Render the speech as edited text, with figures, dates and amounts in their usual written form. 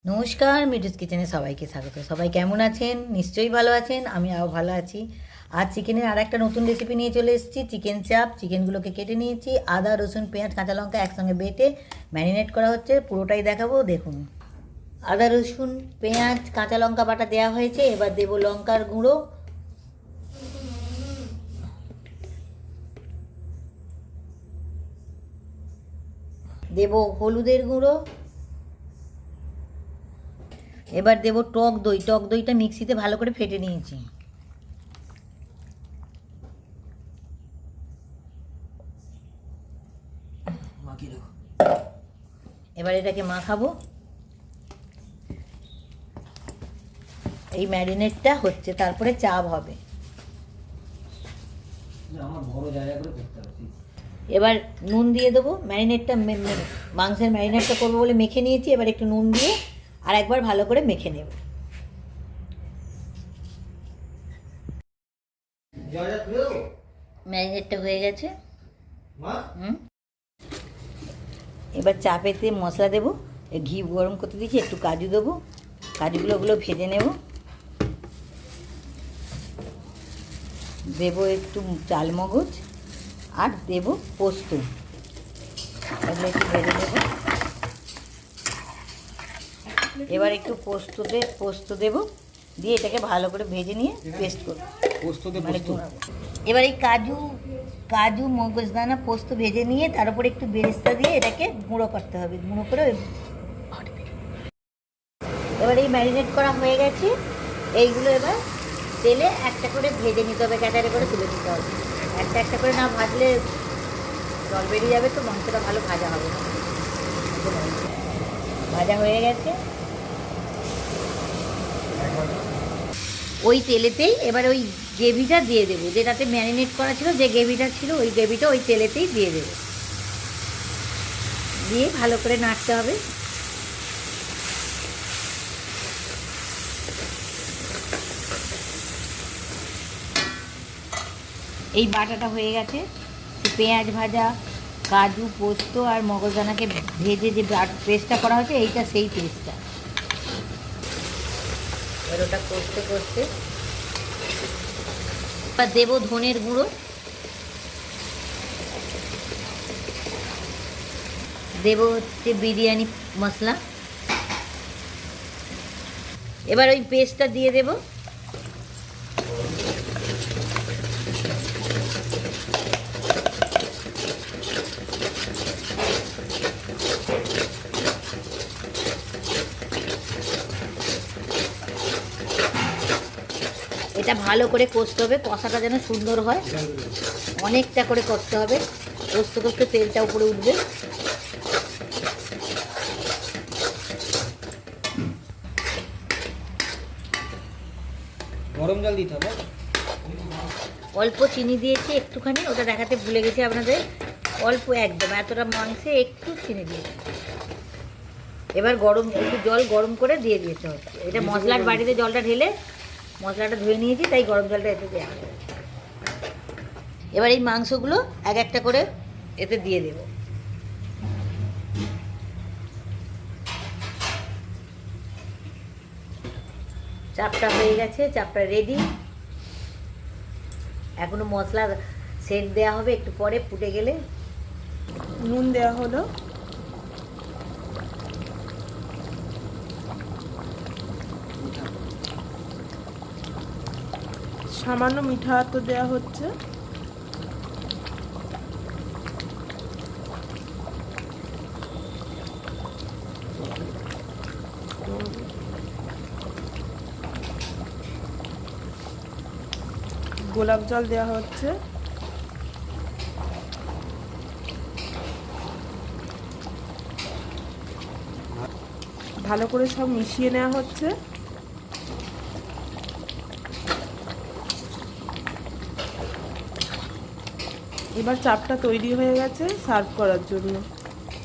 নমস্কার, মিঠুস কিচেনে সবাইকে স্বাগত। সবাই কেমন আছেন? নিশ্চয়ই ভালো আছেন। আমিও ভালো আছি। আজ চিকেনের আর একটা নতুন রেসিপি নিয়ে চলে এসেছি, চিকেন চাপ। চিকেনগুলোকে কেটে নিয়েছি, আদা রসুন পেঁয়াজ কাঁচা লঙ্কা একসঙ্গে বেটে ম্যারিনেট করা হচ্ছে, পুরোটাই দেখাবো। দেখুন, আদা রসুন পেঁয়াজ কাঁচা লঙ্কা বাটা দেওয়া হয়েছে। এবার দেবো লঙ্কার গুঁড়ো, দেবো হলুদের গুঁড়ো, এবার দেবো টক দই। টক দইটা মিক্সিতে ভালো করে ফেটে নিয়েছি। এবার এটাকে মাখাবো। এই ম্যারিনেটটা হচ্ছে, তারপরে চাপ হবে। এবার নুন দিয়ে দেবো। ম্যারিনেটটা মাংসের ম্যারিনেটটা করবো বলে মেখে নিয়েছি। এবার একটু নুন দিয়ে আর একবার ভালো করে মেখে নেব। ম্যারিনেটটা হয়ে গেছে। এবার চাপেতে মশলা দেবো। ঘি গরম করতে দিয়েছি, একটু কাজু দেবো। কাজুগুলো ভেজে নেব। দেবো একটু চালমগজ আর দেবো পোস্ত। এগুলো একটু ভেজে নেব। এবার একটু পোস্ত দেবো, দিয়ে এটাকে ভালো করে ভেজে নিয়ে পেস্ট করবো। এবার এই কাজু মগজদানা পোস্ত ভেজে নিয়ে তার উপরে একটু বেরেস্তা দিয়ে এটাকে গুঁড়ো করতে হবে। গুঁড়ো করে এবার এই ম্যারিনেট করা হয়ে গেছে। এইগুলো এবার তেলে একটা করে ভেজে নিতে হবে, ক্যাটারে করে তুলে নিতে হবে। একটা একটা করে না ভাজলে জল বেরিয়ে যাবে, তো মাংসটা ভালো ভাজা হবে না। ভাজা হয়ে গেছে। ওই তেলেতেই এবার ওই গ্রেভিটা দিয়ে দেবো, যেটাতে ম্যারিনেট করা ছিল, যে গ্রেভিটা ছিল ওই গ্রেভিটা ওই তেলেতেই দিয়ে দেবো। দিয়ে ভালো করে নাড়তে হবে। এই বাটাটা হয়ে গেছে। পেঁয়াজ ভাজা, কাজু পোস্ত আর মগজদানাকে ভেজে যে পেস্টটা করা হয়েছে, এইটা সেই পেস্টটা। এবার ওটা কষতে এবার দেবো ধনের গুঁড়ো, দেবো হচ্ছে বিরিয়ানি মশলা। এবার ওই পেস্টটা দিয়ে দেবো। এটা ভালো করে কষতে হবে, কষাটা যেন সুন্দর হয়। অনেকটা করে কষতে হবে। কষতে তেলটা উপরে উঠবে। গরম জল দিতে হবে। অল্প চিনি দিয়েছি একটুখানি, ওটা দেখাতে ভুলে গেছি আপনাদের। অল্প একদম, এতটা মাংসে একটু চিনি দিয়েছি। এবার একটু জল গরম করে দিয়ে দিতে হচ্ছে। এটা মশলার বাড়িতে জলটা ঢেলে মশলাটা ধুয়ে নিয়েছি, তাই গরম জলটা এতে দেওয়া হবে। এবার এই মাংসগুলো এক একটা করে এতে দিয়ে দেব। চাপটা হয়ে গেছে, চাপটা রেডি। এখনো মশলা সেট দেওয়া হবে, একটু পরে ফুটে গেলে। নুন দেওয়া হলো, সামান্য মিঠা তো দেওয়া হচ্ছে। গোলাপ জল দেওয়া হচ্ছে। ভালো করে সব মিশিয়ে নেওয়া হচ্ছে। এবার চাপটা তৈরি হয়ে গেছে সার্ভ করার জন্য।